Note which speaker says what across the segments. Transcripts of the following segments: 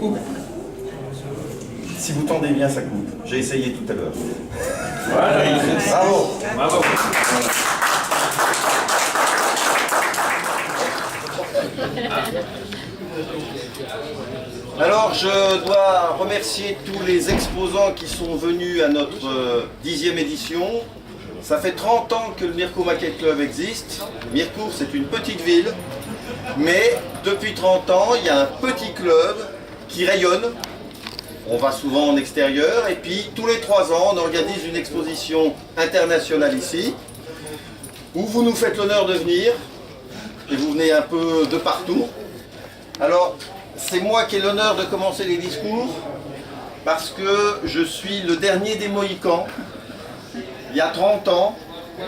Speaker 1: coupe. Si vous tendez bien, ça coupe. J'ai essayé tout à l'heure. Voilà. Bravo. Bravo. Alors, je dois remercier tous les exposants qui sont venus à notre 10e édition. Ça fait 30 ans que le Mirecourt Maquet Club existe. Mirecourt, c'est une petite ville, mais depuis 30 ans, il y a un petit club qui rayonne. On va souvent en extérieur, et puis tous les 3 ans, on organise une exposition internationale ici, où vous nous faites l'honneur de venir, et vous venez un peu de partout. Alors, c'est moi qui ai l'honneur de commencer les discours, parce que je suis le dernier des Mohicans. Il y a 30 ans,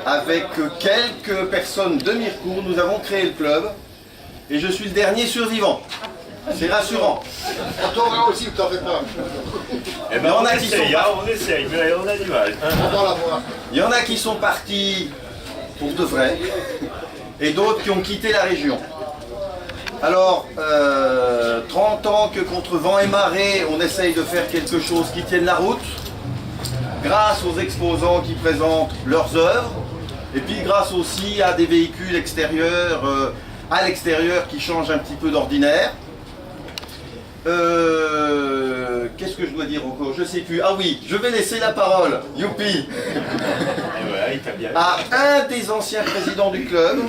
Speaker 1: avec quelques personnes de Mirecourt, nous avons créé le club, et je suis le dernier survivant. C'est rassurant.
Speaker 2: On t'aura aussi, t'en fais pas.
Speaker 3: Eh ben, on essaye, mais on a du mal.
Speaker 2: On va la voir.
Speaker 1: Il y en a qui sont partis pour de vrai, et d'autres qui ont quitté la région. Alors, 30 ans que contre vent et marée, on essaye de faire quelque chose qui tienne la route, grâce aux exposants qui présentent leurs œuvres, et puis grâce aussi à des véhicules extérieurs, à l'extérieur qui changent un petit peu d'ordinaire. Qu'est-ce que je dois dire encore? Je sais plus. Ah oui, je vais laisser la parole, youpi, à un des anciens présidents du club.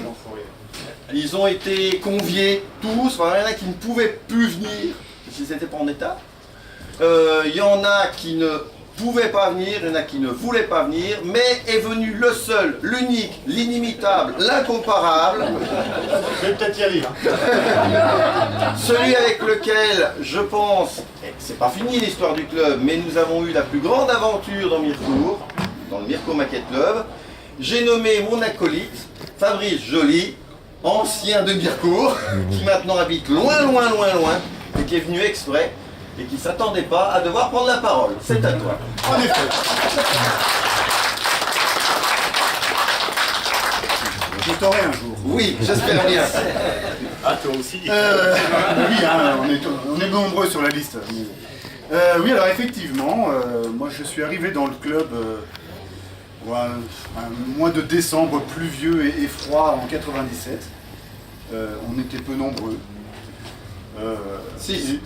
Speaker 1: Ils ont été conviés tous, enfin, il y en a qui ne pouvaient plus venir, s'ils n'étaient pas en état. Il y en a qui ne pouvaient pas venir, il y en a qui ne voulaient pas venir, mais est venu le seul, l'unique, l'inimitable, l'incomparable.
Speaker 2: Je vais peut-être y aller.
Speaker 1: Celui avec lequel, je pense, c'est pas fini l'histoire du club, mais nous avons eu la plus grande aventure dans Mirecourt, dans le Mirecourt Maquet Club. J'ai nommé mon acolyte, Fabrice Joly, ancien de Mirecourt, qui maintenant habite loin, loin, loin, loin, et qui est venu exprès, et qui ne s'attendait pas à devoir prendre la parole. C'est à toi.
Speaker 2: En effet. Je t'aurai un jour.
Speaker 1: Oui, j'espère bien.
Speaker 3: Ah, toi aussi.
Speaker 2: Oui, hein, on est nombreux sur la liste. Oui, alors effectivement, moi je suis arrivé dans le club un mois de décembre pluvieux et froid en 97. On était peu nombreux.
Speaker 1: 6.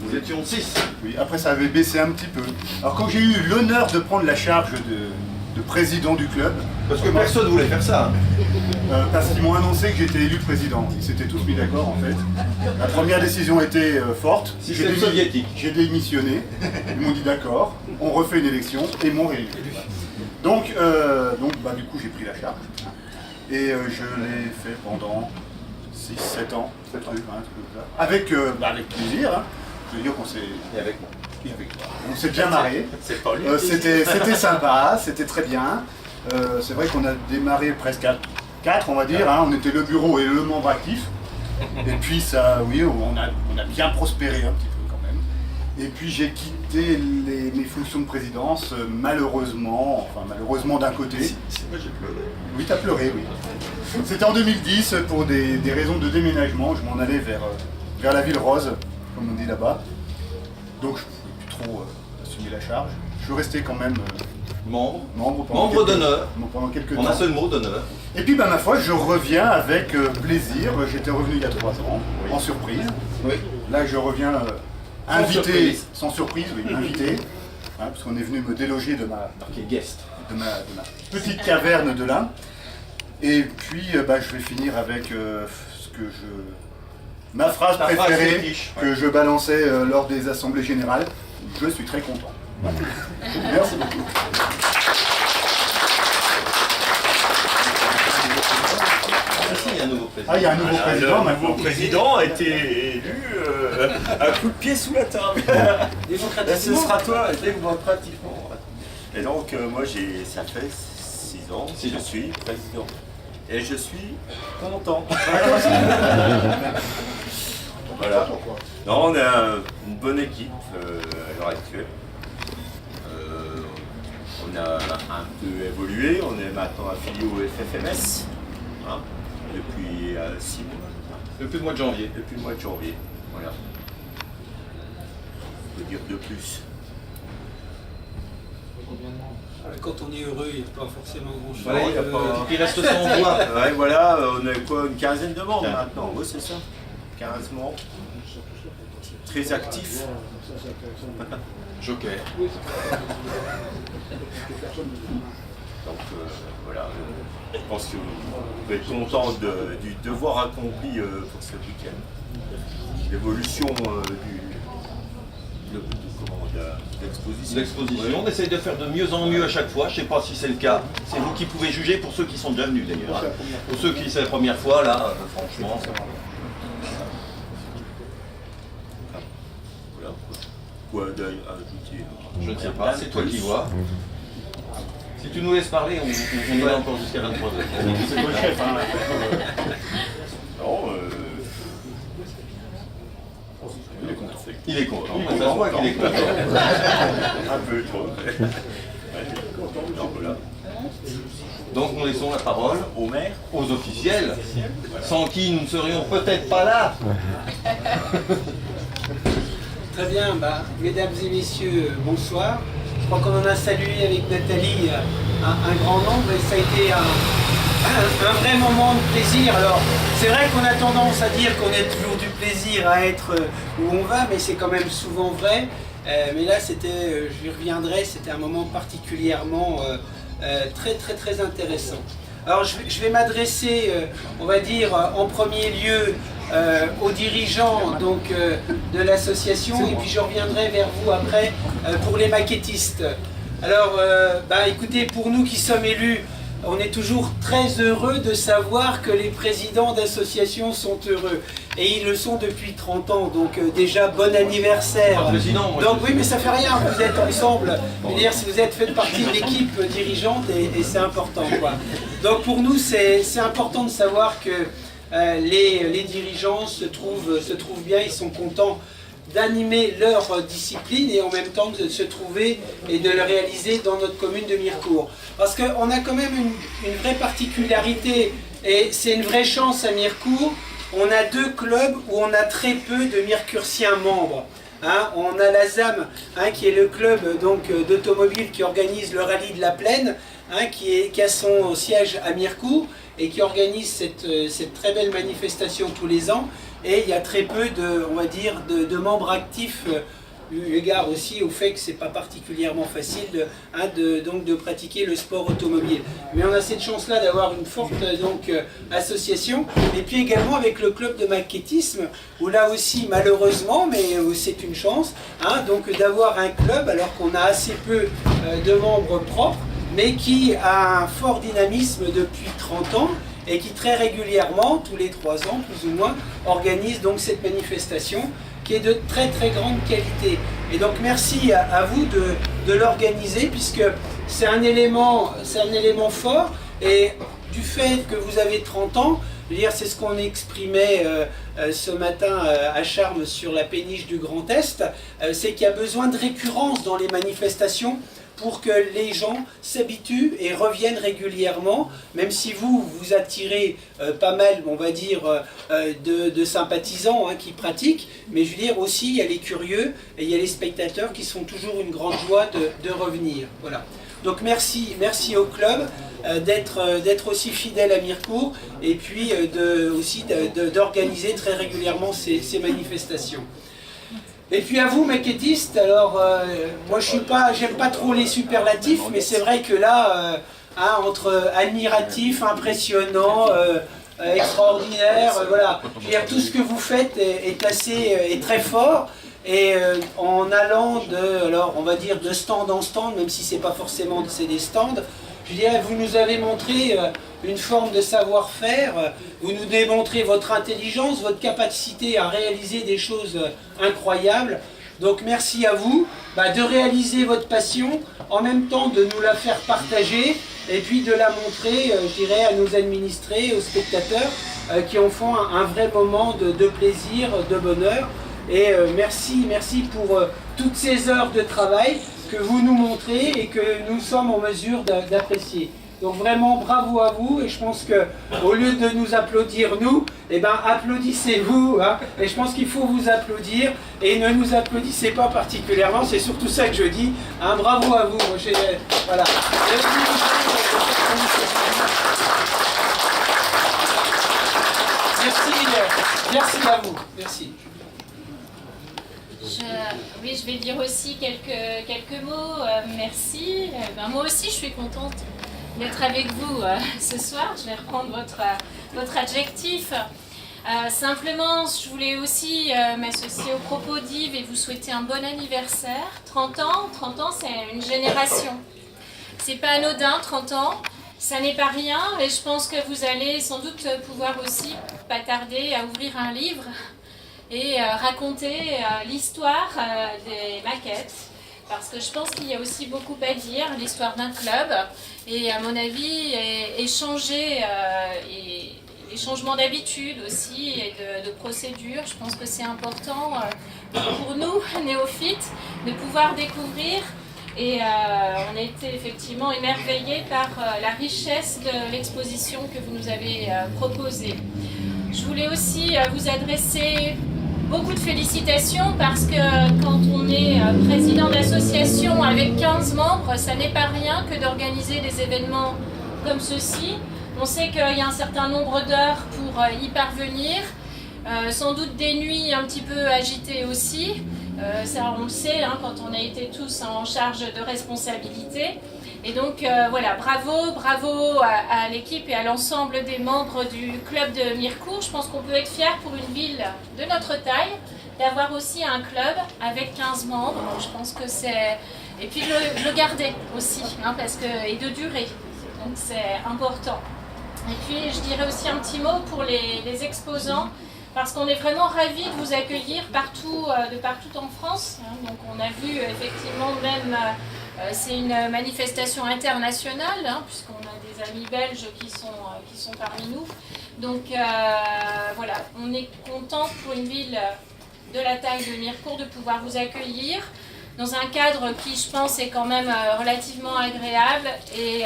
Speaker 1: Nous étions 6.
Speaker 2: Oui, après ça avait baissé un petit peu. Alors quand j'ai eu l'honneur de prendre la charge de président du club,
Speaker 1: Parce que personne ne voulait faire ça.
Speaker 2: parce qu'ils m'ont annoncé que j'étais élu président. Ils s'étaient tous mis d'accord en fait. La première décision était forte.
Speaker 1: Système soviétique.
Speaker 2: J'ai démissionné. Ils m'ont dit d'accord, on refait une élection et m'ont réélu. Donc du coup j'ai pris la charge. Et je l'ai fait pendant 6-7 ans. Un truc comme ça. Avec plaisir. Hein. Je veux dire qu'on s'est...
Speaker 1: Et avec moi.
Speaker 2: Et avec toi. On s'est bien marré.
Speaker 3: C'est pas lui.
Speaker 2: C'était sympa, c'était très bien. C'est vrai qu'on a démarré presque à 4, on va dire. Hein. On était le bureau et le membre actif. Et puis ça, oui, on a bien prospéré un petit peu quand même. Et puis j'ai quitté mes fonctions de présidence, malheureusement d'un côté.
Speaker 1: Moi j'ai pleuré.
Speaker 2: Oui, t'as pleuré, oui. C'était en 2010 pour des raisons de déménagement. Je m'en allais vers la ville rose, comme on dit là-bas. Donc je ne pouvais plus trop assumer la charge. Je suis resté quand même membre
Speaker 1: d'honneur.
Speaker 2: pendant quelques temps.
Speaker 1: En un seul mot, d'honneur.
Speaker 2: Et puis ma foi, je reviens avec plaisir. J'étais revenu il y a 3 ans, en surprise.
Speaker 1: Oui.
Speaker 2: Là je reviens invité,
Speaker 1: surprise.
Speaker 2: Sans surprise, oui, invité. Hein, parce qu'on est venu me déloger de ma
Speaker 1: Guest.
Speaker 2: petite caverne de là. Et puis je vais finir avec ma phrase
Speaker 1: Ta phrase
Speaker 2: préférée
Speaker 1: fétiche.
Speaker 2: que je balançais lors des assemblées générales. Je suis très content. Merci beaucoup.
Speaker 1: Ici, il y a un nouveau président.
Speaker 2: Ah, il y a un nouveau président
Speaker 3: Le
Speaker 2: maintenant.
Speaker 3: nouveau président a été élu un coup de pied sous la table. Et ce sera toi, démocratiquement. Et donc, moi, ça fait 6 ans que je suis président. Et je suis content. Voilà. Non, on a une bonne équipe à l'heure actuelle. On a un peu évolué, on est maintenant affilié au FFMS hein, depuis 6 mois.
Speaker 1: Depuis le mois de janvier.
Speaker 3: Depuis le mois de janvier. Voilà. dire de plus?
Speaker 4: Quand on est heureux, il n'y a pas forcément grand-chose.
Speaker 3: Ouais, il y a pas-
Speaker 1: Il reste son voix.
Speaker 3: Ouais, voilà, on a quoi, une quinzaine de membres maintenant? Oui, c'est ça. 15 membres. Très actifs.
Speaker 1: Joker.
Speaker 3: Donc voilà, je pense que vous pouvez être content du devoir accompli pour ce week-end. L'évolution l'exposition.
Speaker 1: L'exposition, on essaye de faire de mieux en mieux à chaque fois. Je ne sais pas si c'est le cas. C'est vous qui pouvez juger pour ceux qui sont déjà venus d'ailleurs. Hein. Pour ceux qui c'est la première fois, là, franchement.
Speaker 3: Voilà. Quoi d'ajouter?
Speaker 1: Je ne sais pas, c'est toi qui vois. Si tu nous laisses parler, on est là encore jusqu'à 23h.
Speaker 2: C'est toi le chef, hein.
Speaker 3: Non,
Speaker 1: Il est content. Ça se voit qu'il est content.
Speaker 3: un peu trop. Non, voilà.
Speaker 1: Donc nous laissons la parole
Speaker 3: Au maire.
Speaker 1: aux officiels, sans qui nous ne serions peut-être pas là.
Speaker 4: Très bien, mesdames et messieurs, bonsoir. Je crois qu'on en a salué avec Nathalie un grand nombre et ça a été un vrai moment de plaisir. Alors, c'est vrai qu'on a tendance à dire qu'on a toujours du plaisir à être où on va, mais c'est quand même souvent vrai. Mais là, c'était, je y reviendrai, c'était un moment particulièrement très intéressant. Alors, je vais m'adresser, on va dire, en premier lieu aux dirigeants donc, de l'association et puis je reviendrai vers vous après pour les maquettistes. Alors, écoutez, pour nous qui sommes élus, on est toujours très heureux de savoir que les présidents d'associations sont heureux. Et ils le sont depuis 30 ans, donc déjà bon anniversaire.
Speaker 1: Président, moi,
Speaker 4: Donc oui, mais ça fait rien, vous êtes ensemble. Je veux dire, si vous êtes fait partie de l'équipe dirigeante, et c'est important, quoi. Donc pour nous, c'est important de savoir que les dirigeants se trouvent bien, ils sont contents d'animer leur discipline et en même temps de se trouver et de le réaliser dans notre commune de Mirecourt. Parce qu'on a quand même une vraie particularité et c'est une vraie chance à Mirecourt. On a 2 clubs où on a très peu de Mircursiens membres. Hein, on a la ZAM, hein, qui est le club d'automobile qui organise le rallye de la Plaine, hein, qui a son siège à Mirecourt et qui organise cette très belle manifestation tous les ans. Et il y a très peu de membres actifs, eu égard aussi au fait que c'est pas particulièrement facile de pratiquer le sport automobile. Mais on a cette chance-là d'avoir une forte association, et puis également avec le club de maquettisme, où là aussi malheureusement, mais c'est une chance, hein, donc d'avoir un club alors qu'on a assez peu de membres propres, mais qui a un fort dynamisme depuis 30 ans, et qui très régulièrement, tous les 3 ans plus ou moins, organise donc cette manifestation qui est de très grande qualité. Et donc merci à vous de l'organiser, puisque c'est un élément fort, et du fait que vous avez 30 ans, je veux dire, c'est ce qu'on exprimait ce matin à Charmes sur la péniche du Grand Est, c'est qu'il y a besoin de récurrence dans les manifestations, pour que les gens s'habituent et reviennent régulièrement, même si vous attirez pas mal, on va dire, de sympathisants hein, qui pratiquent, mais je veux dire aussi, il y a les curieux et il y a les spectateurs qui sont toujours une grande joie de revenir. Voilà. Donc merci au club d'être aussi fidèle à Mirecourt et puis d'organiser très régulièrement ces manifestations. Et puis à vous, maquettistes, alors moi j'aime pas trop les superlatifs, mais c'est vrai que là, entre admiratif, impressionnant, extraordinaire, voilà, je veux dire, tout ce que vous faites est très fort, et en allant on va dire de stand en stand, même si c'est pas forcément des stands, je dirais, vous nous avez montré une forme de savoir-faire, vous nous démontrez votre intelligence, votre capacité à réaliser des choses incroyables. Donc merci à vous de réaliser votre passion, en même temps de nous la faire partager, et puis de la montrer, je dirais, à nos administrés, aux spectateurs, qui en font un vrai moment de plaisir, de bonheur. Et merci pour toutes ces heures de travail que vous nous montrez et que nous sommes en mesure d'apprécier. Donc vraiment bravo à vous, et je pense que au lieu de nous applaudir nous, eh ben applaudissez-vous, hein, et je pense qu'il faut vous applaudir, et ne nous applaudissez pas particulièrement, c'est surtout ça que je dis, hein, bravo à vous. Voilà. Merci à vous, merci.
Speaker 5: Oui, je vais dire aussi quelques mots. Merci. Moi aussi, je suis contente d'être avec vous ce soir. Je vais reprendre votre adjectif. Simplement, je voulais aussi m'associer aux propos d'Yves et vous souhaiter un bon anniversaire. 30 ans, c'est une génération. C'est pas anodin, 30 ans. Ça n'est pas rien, et je pense que vous allez sans doute pouvoir aussi pas tarder à ouvrir un livre et raconter l'histoire des maquettes, parce que je pense qu'il y a aussi beaucoup à dire, l'histoire d'un club, et à mon avis, échanger les changements d'habitude aussi, et de procédures. Je pense que c'est important pour nous, néophytes, de pouvoir découvrir. Et on a été effectivement émerveillés par la richesse de l'exposition que vous nous avez proposée. Je voulais aussi vous adresser beaucoup de félicitations, parce que quand on est président d'association avec 15 membres, ça n'est pas rien que d'organiser des événements comme ceci. On sait qu'il y a un certain nombre d'heures pour y parvenir, sans doute des nuits un petit peu agitées aussi. Ça, on le sait, hein, quand on a été tous en charge de responsabilité. Et donc voilà, bravo à l'équipe et à l'ensemble des membres du club de Mirecourt. Je pense qu'on peut être fier pour une ville de notre taille d'avoir aussi un club avec 15 membres. Je pense que c'est... Et puis le garder aussi, hein, parce que... et de durer. Donc c'est important. Et puis je dirais aussi un petit mot pour les exposants, parce qu'on est vraiment ravis de vous accueillir partout, de partout en France. Donc on a vu effectivement même, c'est une manifestation internationale, hein, puisqu'on a des amis belges qui sont parmi nous. Donc voilà, on est content pour une ville de la taille de Mirecourt de pouvoir vous accueillir dans un cadre qui, je pense, est quand même relativement agréable. Et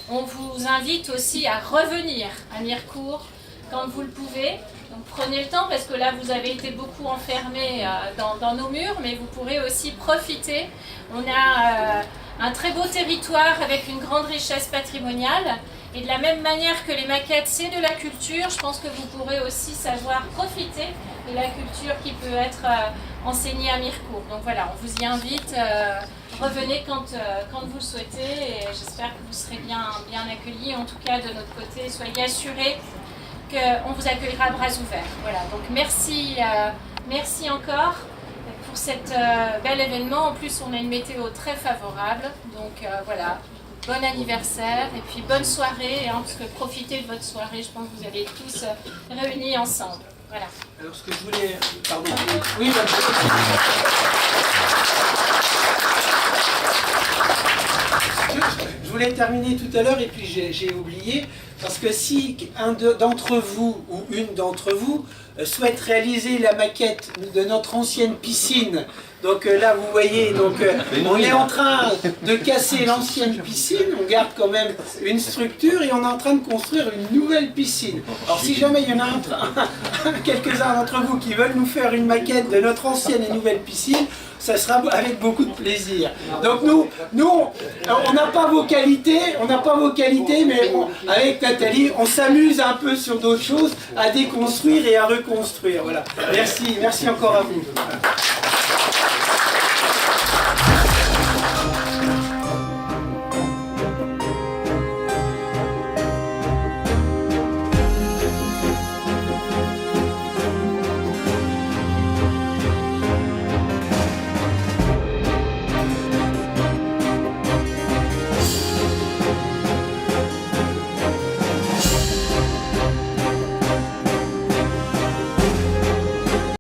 Speaker 5: on vous invite aussi à revenir à Mirecourt quand vous le pouvez. Donc prenez le temps, parce que là vous avez été beaucoup enfermés dans nos murs, mais vous pourrez aussi profiter. On a un très beau territoire avec une grande richesse patrimoniale, et de la même manière que les maquettes c'est de la culture, je pense que vous pourrez aussi savoir profiter de la culture qui peut être enseignée à Mirecourt. Donc voilà, on vous y invite, revenez quand vous le souhaitez, et j'espère que vous serez bien accueillis. En tout cas, de notre côté, soyez assurés qu'on vous accueillera à bras ouverts. Voilà, donc merci encore pour cet bel événement. En plus, on a une météo très favorable, donc voilà, bon anniversaire et puis bonne soirée, hein, parce que profitez de votre soirée, je pense que vous allez tous réunis ensemble. Voilà.
Speaker 4: Alors ce que je voulais... Pardon. Oui, je voulais terminer tout à l'heure, et puis j'ai oublié, parce que si un d'entre vous ou une d'entre vous souhaite réaliser la maquette de notre ancienne piscine, donc là vous voyez, donc on est en train de casser l'ancienne piscine, on garde quand même une structure, et on est en train de construire une nouvelle piscine. Alors si jamais il y en a quelques-uns d'entre vous qui veulent nous faire une maquette de notre ancienne et nouvelle piscine, ça sera avec beaucoup de plaisir. Donc nous on n'a pas vos qualités, mais avec Nathalie, on s'amuse un peu sur d'autres choses, à déconstruire et à reconstruire. Voilà. Merci encore à vous.